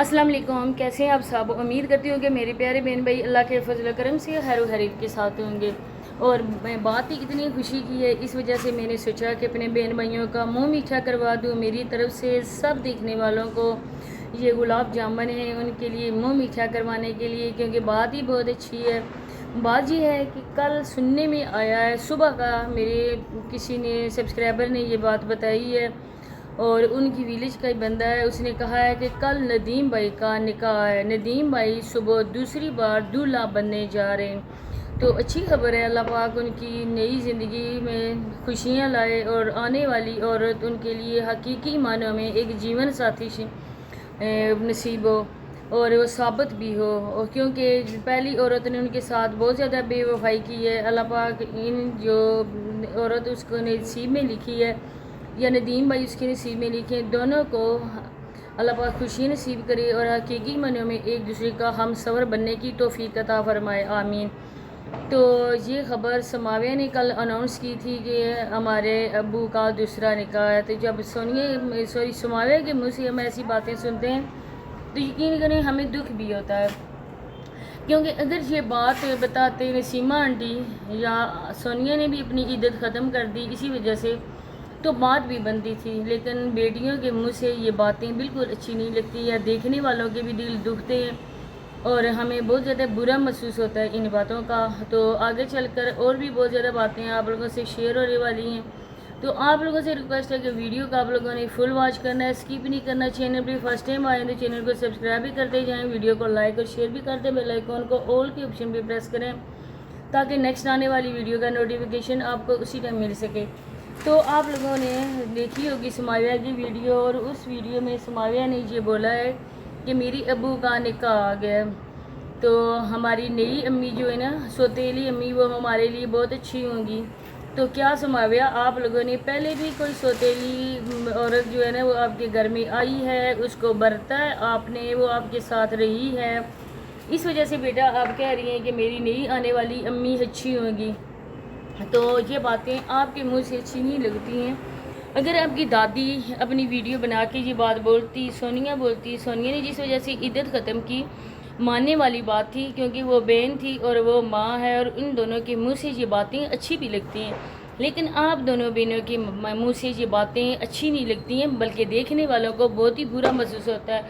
السلام علیکم، کیسے ہیں آپ سب؟ امید کرتی ہوں کہ میرے پیارے بہن بھائی اللہ کے فضل و کرم سے خیر و خیریت کے ساتھ ہوں گے۔ اور میں بات ہی اتنی خوشی کی ہے، اس وجہ سے میں نے سوچا کہ اپنے بہن بھائیوں کا منہ میٹھا کروا دوں۔ میری طرف سے سب دیکھنے والوں کو یہ گلاب جامن ہے، ان کے لیے منہ میٹھا کروانے کے لیے، کیونکہ بات ہی بہت اچھی ہے۔ بات یہ ہے کہ کل سننے میں آیا ہے صبح کا، میرے کسی نے سبسکرائبر نے یہ بات بتائی ہے اور ان کی ویلیج کا ہی بندہ ہے، اس نے کہا ہے کہ کل ندیم بھائی کا نکاح ہے، ندیم بھائی صبح دوسری بار دولہا بننے جا رہے ہیں۔ تو اچھی خبر ہے، اللہ پاک ان کی نئی زندگی میں خوشیاں لائے اور آنے والی عورت ان کے لیے حقیقی معنوں میں ایک جیون ساتھی نصیب ہو اور وہ ثابت بھی ہو، اور کیونکہ پہلی عورت نے ان کے ساتھ بہت زیادہ بے وفائی کی ہے۔ اللہ پاک ان جو عورت اس کو نصیب میں لکھی ہے یا ندیم بھائی اس کے نصیب میں لکھیں، دونوں کو اللہ پاک خوشی نصیب کرے اور حقیقی معنوں میں ایک دوسرے کا ہم سفر بننے کی توفیق عطا فرمائے، آمین۔ تو یہ خبر سماویہ نے کل اناؤنس کی تھی کہ ہمارے ابو کا دوسرا نکاح ہے۔ تو جب سماویہ کے منہ سے ہم ایسی باتیں سنتے ہیں تو یقین کریں ہمیں دکھ بھی ہوتا ہے، کیونکہ اگر یہ بات بتاتے نسیمہ آنٹی یا سونیا نے بھی اپنی عدت ختم کر دی اسی وجہ سے تو بات بھی بنتی تھی، لیکن بیٹیوں کے منہ سے یہ باتیں بالکل اچھی نہیں لگتی ہے، دیکھنے والوں کے بھی دل دکھتے ہیں اور ہمیں بہت زیادہ برا محسوس ہوتا ہے ان باتوں کا۔ تو آگے چل کر اور بھی بہت زیادہ باتیں آپ لوگوں سے شیئر ہونے والی ہیں، تو آپ لوگوں سے ریکویسٹ ہے کہ ویڈیو کو آپ لوگوں نے فل واچ کرنا ہے، اسکپ نہیں کرنا۔ چینل پہ فرسٹ ٹائم آئیں تو چینل کو سبسکرائب بھی کرتے جائیں، ویڈیو کو لائک اور شیئر بھی کرتے، بیل آئیکن کو آل کے آپشن پہ پریس کریں تاکہ نیکسٹ آنے والی ویڈیو کا نوٹیفیکیشن آپ کو اسی ٹائم مل سکے۔ تو آپ لوگوں نے دیکھی ہوگی سماویہ کی ویڈیو، اور اس ویڈیو میں سماویہ نے یہ بولا ہے کہ میری ابو کا نکاح آ گیا، تو ہماری نئی امی جو ہے نا سوتیلی امی، وہ ہمارے لیے بہت اچھی ہوں گی۔ تو کیا سماویہ آپ لوگوں نے پہلے بھی کوئی سوتیلی عورت جو ہے نا وہ آپ کے گھر میں آئی ہے، اس کو برتا ہے آپ نے، وہ آپ کے ساتھ رہی ہے، اس وجہ سے بیٹا آپ کہہ رہی ہیں کہ میری نئی آنے والی امی اچھی ہوں گی؟ تو یہ باتیں آپ کے منہ سے اچھی نہیں لگتی ہیں۔ اگر آپ کی دادی اپنی ویڈیو بنا کے یہ بات بولتی، سونیا نے جس وجہ سے عدت ختم کی، ماننے والی بات تھی کیونکہ وہ بہن تھی اور وہ ماں ہے، اور ان دونوں کے منہ سے یہ باتیں اچھی بھی لگتی ہیں، لیکن آپ دونوں بہنوں کے منہ سے یہ باتیں اچھی نہیں لگتی ہیں، بلکہ دیکھنے والوں کو بہت ہی برا محسوس ہوتا ہے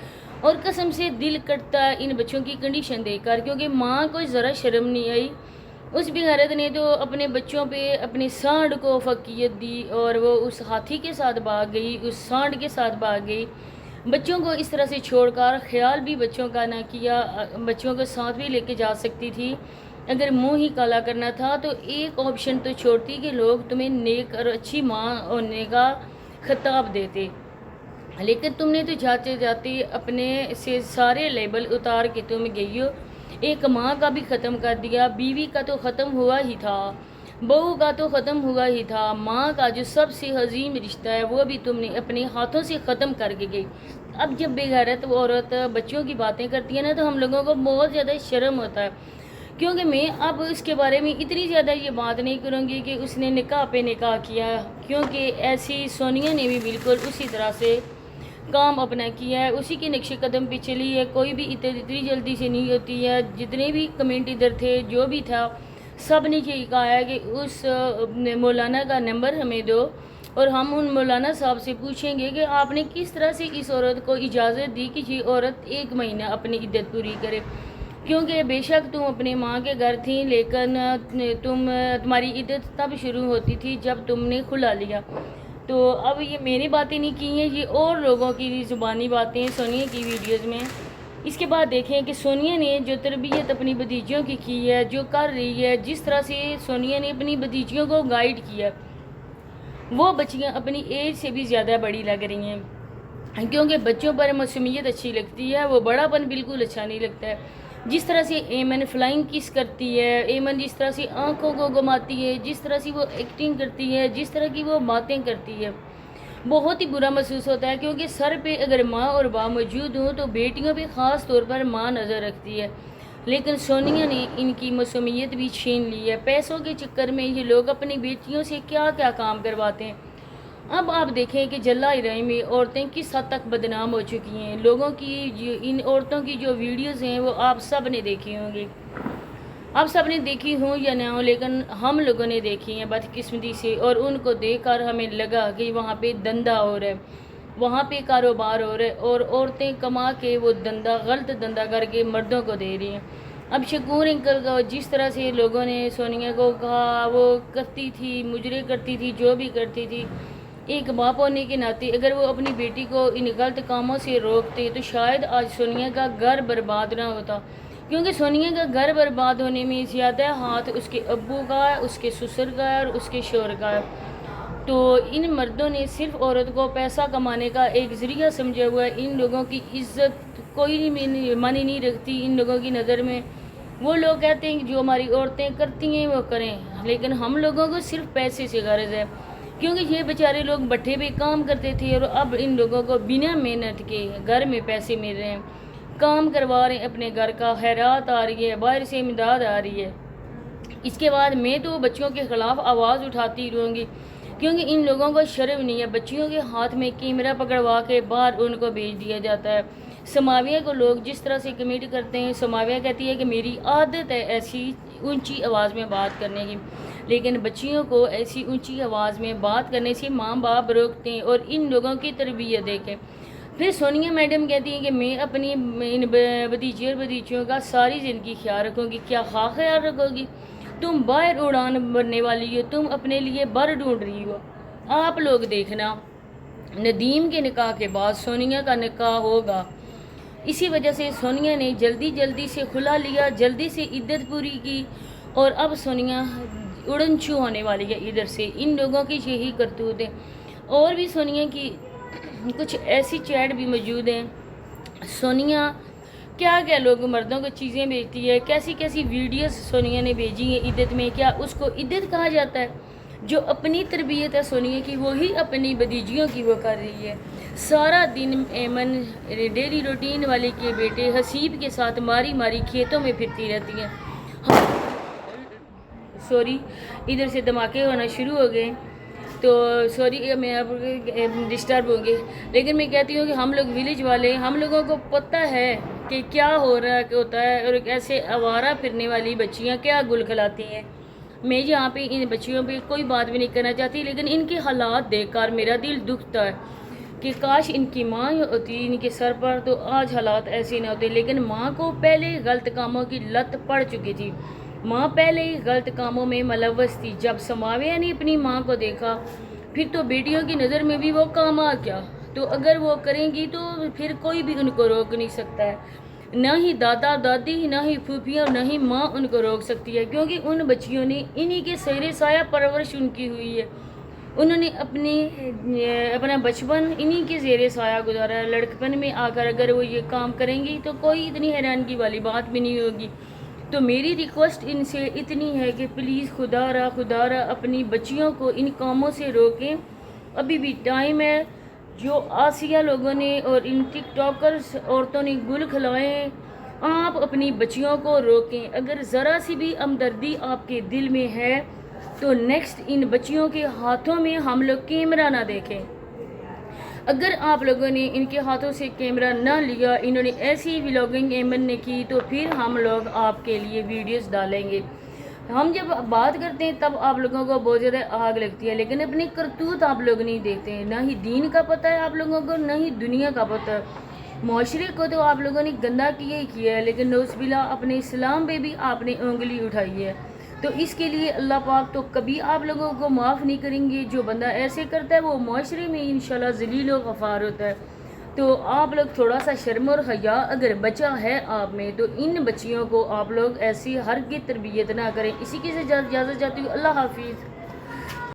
اور قسم سے دل کٹتا ہے ان بچوں کی کنڈیشن دیکھ کر، کیونکہ ماں کو ذرا شرم نہیں آئی، اس بغیرت نے تو اپنے بچوں پہ اپنی سانڈ کو فقیت دی اور وہ اس ہاتھی کے ساتھ بھاگ گئی، اس سانڈ کے ساتھ بھاگ گئی، بچوں کو اس طرح سے چھوڑ کر، خیال بھی بچوں کا نہ کیا، بچوں کو ساتھ بھی لے کے جا سکتی تھی۔ اگر منہ ہی کالا کرنا تھا تو ایک آپشن تو چھوڑتی کہ لوگ تمہیں نیک اور اچھی ماں ہونے کا خطاب دیتے، لیکن تم نے تو جاتے جاتے اپنے سے سارے لیبل اتار کے تم گئی ہو، ایک ماں کا بھی ختم کر دیا، بیوی کا تو ختم ہوا ہی تھا، بہو کا تو ختم ہوا ہی تھا، ماں کا جو سب سے عظیم رشتہ ہے وہ بھی تم نے اپنے ہاتھوں سے ختم کر کے گئی۔ اب جب بے غیرت عورت بچوں کی باتیں کرتی ہے نا تو ہم لوگوں کو بہت زیادہ شرم ہوتا ہے، کیونکہ میں اب اس کے بارے میں اتنی زیادہ یہ بات نہیں کروں گی کہ اس نے نکاح پہ نکاح کیا، کیونکہ ایسی سونیا نے بھی بالکل اسی طرح سے کام اپنا کیا ہے، اسی کے نقش قدم پہ چلی ہے، کوئی بھی اتنی جلدی سے نہیں ہوتی ہے۔ جتنے بھی کمنٹ ادھر تھے جو بھی تھا سب نے یہی کہا ہے کہ اس مولانا کا نمبر ہمیں دو اور ہم ان مولانا صاحب سے پوچھیں گے کہ آپ نے کس طرح سے اس عورت کو اجازت دی کہ یہ عورت 1 مہینہ اپنی عدت پوری کرے، کیونکہ بے شک تم اپنے ماں کے گھر تھیں، لیکن تمہاری عدت تب شروع ہوتی تھی جب تم نے کھلا لیا۔ تو اب یہ میری باتیں نہیں کی ہیں، یہ اور لوگوں کی زبانی باتیں سونیا کی ویڈیوز میں۔ اس کے بعد دیکھیں کہ سونیا نے جو تربیت اپنی بھتیجیوں کی ہے، جو کر رہی ہے، جس طرح سے سونیا نے اپنی بھتیجیوں کو گائیڈ کیا، وہ بچیاں اپنی ایج سے بھی زیادہ بڑی لگ رہی ہیں، کیونکہ بچوں پر معصومیت اچھی لگتی ہے، وہ بڑا پن بالکل اچھا نہیں لگتا ہے۔ جس طرح سے ایمن فلائنگ کس کرتی ہے، ایمن جس طرح سے آنکھوں کو گھماتی ہے، جس طرح سے وہ ایکٹنگ کرتی ہے، جس طرح کی وہ باتیں کرتی ہے، بہت ہی برا محسوس ہوتا ہے، کیونکہ سر پہ اگر ماں اور باپ موجود ہوں تو بیٹیوں پہ خاص طور پر ماں نظر رکھتی ہے، لیکن سونیا نے ان کی معصومیت بھی چھین لی ہے۔ پیسوں کے چکر میں یہ لوگ اپنی بیٹیوں سے کیا کیا کام کرواتے ہیں۔ اب آپ دیکھیں کہ جلا ایرائی میں عورتیں کس حد تک بدنام ہو چکی ہیں. لوگوں کی جو ان عورتوں کی جو ویڈیوز ہیں وہ آپ سب نے دیکھی ہوں گی, آپ سب نے دیکھی ہوں یا نہ ہوں, لیکن ہم لوگوں نے دیکھی ہیں بدقسمتی سے, اور ان کو دیکھ کر ہمیں لگا کہ وہاں پہ دندہ ہو رہا ہے, وہاں پہ کاروبار ہو رہا ہے, اور عورتیں کما کے وہ دندہ غلط دندہ کر کے مردوں کو دے رہی ہیں. اب شکور انکل کا جس طرح سے لوگوں نے سونیا کو کہا وہ کرتی تھی, مجرے کرتی تھی, جو بھی کرتی تھی, ایک باپ ہونے کے ناطے اگر وہ اپنی بیٹی کو ان غلط کاموں سے روکتے تو شاید آج سونیا کا گھر برباد نہ ہوتا, کیونکہ سونیا کا گھر برباد ہونے میں زیادہ ہاتھ اس کے ابو کا ہے, اس کے سسر کا ہے, اور اس کے شوہر کا ہے. تو ان مردوں نے صرف عورت کو پیسہ کمانے کا ایک ذریعہ سمجھا ہوا ہے. ان لوگوں کی عزت کوئی معنی نہیں رکھتی ان لوگوں کی نظر میں. وہ لوگ کہتے ہیں کہ جو ہماری عورتیں کرتی ہیں وہ کریں, لیکن ہم لوگوں کو صرف پیسے سے غرض ہے, کیونکہ یہ بیچارے لوگ بٹھے پہ کام کرتے تھے, اور اب ان لوگوں کو بنا محنت کے گھر میں پیسے مل رہے ہیں, کام کروا رہے ہیں اپنے گھر کا, خیرات آ رہی ہے, باہر سے امداد آ رہی ہے. اس کے بعد میں تو بچیوں کے خلاف آواز اٹھاتی رہوں گی, کیونکہ ان لوگوں کو شرم نہیں ہے. بچیوں کے ہاتھ میں کیمرہ پکڑوا کے باہر ان کو بھیج دیا جاتا ہے. سماویہ کو لوگ جس طرح سے کمیٹ کرتے ہیں, سماویہ کہتی ہے کہ میری عادت ہے ایسی اونچی آواز میں بات کرنے کی, لیکن بچیوں کو ایسی اونچی آواز میں بات کرنے سے ماں باپ روکتے ہیں, اور ان لوگوں کی تربیت دیکھیں. پھر سونیا میڈم کہتی ہیں کہ میں اپنی ان بھتیجے اور بھتیجیوں کا ساری زندگی خیال رکھوں گی. کیا خیال رکھو گی؟ تم باہر اڑان بھرنے والی ہو, تم اپنے لیے بر ڈھونڈ رہی ہو. آپ لوگ دیکھنا ندیم کے نکاح کے بعد سونیا کا نکاح ہوگا. اسی وجہ سے سونیا نے جلدی سے کھلا لیا, جلدی سے عدت پوری کی, اور اب سونیا اڑن چھو ہونے والی ہے ادھر سے. ان لوگوں کی یہی کرتوت ہے. اور بھی سونیا کی کچھ ایسی چیٹ بھی موجود ہیں. سونیا کیا لوگ مردوں کو چیزیں بھیجتی ہے, کیسی کیسی ویڈیوز سونیا نے بھیجی ہیں عدت میں. کیا اس کو عدت کہا جاتا ہے؟ جو اپنی تربیت ہے سونیا کی وہی اپنی بھتیجیوں کی وہ کر رہی ہے. سارا دن ایمن ڈیلی روٹین والے کے بیٹے حسیب کے ساتھ ماری کھیتوں میں پھرتی رہتی ہیں. سوری, ادھر سے دھماکے ہونا شروع ہو گئے, تو سوری میں اب ڈسٹرب ہوں گے, لیکن میں کہتی ہوں کہ ہم لوگ ولیج والے, ہم لوگوں کو پتہ ہے کہ کیا ہو رہا ہوتا ہے, اور ایسے آوارہ پھرنے والی بچیاں کیا گل کھلاتی ہیں. میں یہاں پہ ان بچیوں پہ کوئی بات بھی نہیں کرنا چاہتی, لیکن ان کے حالات دیکھ کر میرا دل دکھتا ہے کہ کاش ان کی ماں ہوتی ان کے سر پر تو آج حالات ایسے نہ ہوتے. لیکن ماں کو پہلے غلط کاموں کی لت پڑ چکی تھی, ماں پہلے ہی غلط کاموں میں ملوث تھی. جب سماویہ نے اپنی ماں کو دیکھا پھر تو بیٹیوں کی نظر میں بھی وہ کام آ گیا, تو اگر وہ کریں گی تو پھر کوئی بھی ان کو روک نہیں سکتا ہے, نہ ہی دادا دادی, نہ ہی پھوپھیاں, نہ ہی ماں ان کو روک سکتی ہے, کیونکہ ان بچیوں نے انہی کے سہرے سایہ پرورش ان کی ہوئی ہے. انہوں نے اپنا بچپن انہی کے زیر سایہ گزارا ہے. لڑکپن میں آ کر اگر وہ یہ کام کریں گی تو کوئی اتنی حیرانگی والی بات بھی نہیں ہوگی. تو میری ریکویسٹ ان سے اتنی ہے کہ پلیز خدا را اپنی بچیوں کو ان کاموں سے روکیں. ابھی بھی ٹائم ہے. جو آسیہ لوگوں نے اور ان ٹک ٹاکرز عورتوں نے گل کھلائے, آپ اپنی بچیوں کو روکیں. اگر ذرا سی بھی ہمدردی آپ کے دل میں ہے تو نیکسٹ ان بچیوں کے ہاتھوں میں ہم لوگ کیمرہ نہ دیکھیں. اگر آپ لوگوں نے ان کے ہاتھوں سے کیمرہ نہ لیا, انہوں نے ایسی ولاگنگ ایمن نے کی, تو پھر ہم لوگ آپ کے لیے ویڈیوز ڈالیں گے. ہم جب بات کرتے ہیں تب آپ لوگوں کو بہت زیادہ آگ لگتی ہے, لیکن اپنی کرتوت آپ لوگ نہیں دیکھتے ہیں. نہ ہی دین کا پتہ ہے آپ لوگوں کو, نہ ہی دنیا کا پتہ ہے. معاشرے کو تو آپ لوگوں نے گندہ کیا ہے, لیکن نوز باللہ اپنے اسلام پہ بھی آپ نے انگلی اٹھائی ہے. تو اس کے لیے اللہ پاک تو کبھی آپ لوگوں کو معاف نہیں کریں گے. جو بندہ ایسے کرتا ہے وہ معاشرے میں انشاءاللہ ذلیل و غفار ہوتا ہے. تو آپ لوگ تھوڑا سا شرم اور حیا اگر بچہ ہے آپ میں, تو ان بچیوں کو آپ لوگ ایسی ہرگز تربیت نہ کریں. اسی کے سے اجازت چاہتی ہوں. اللہ حافظ.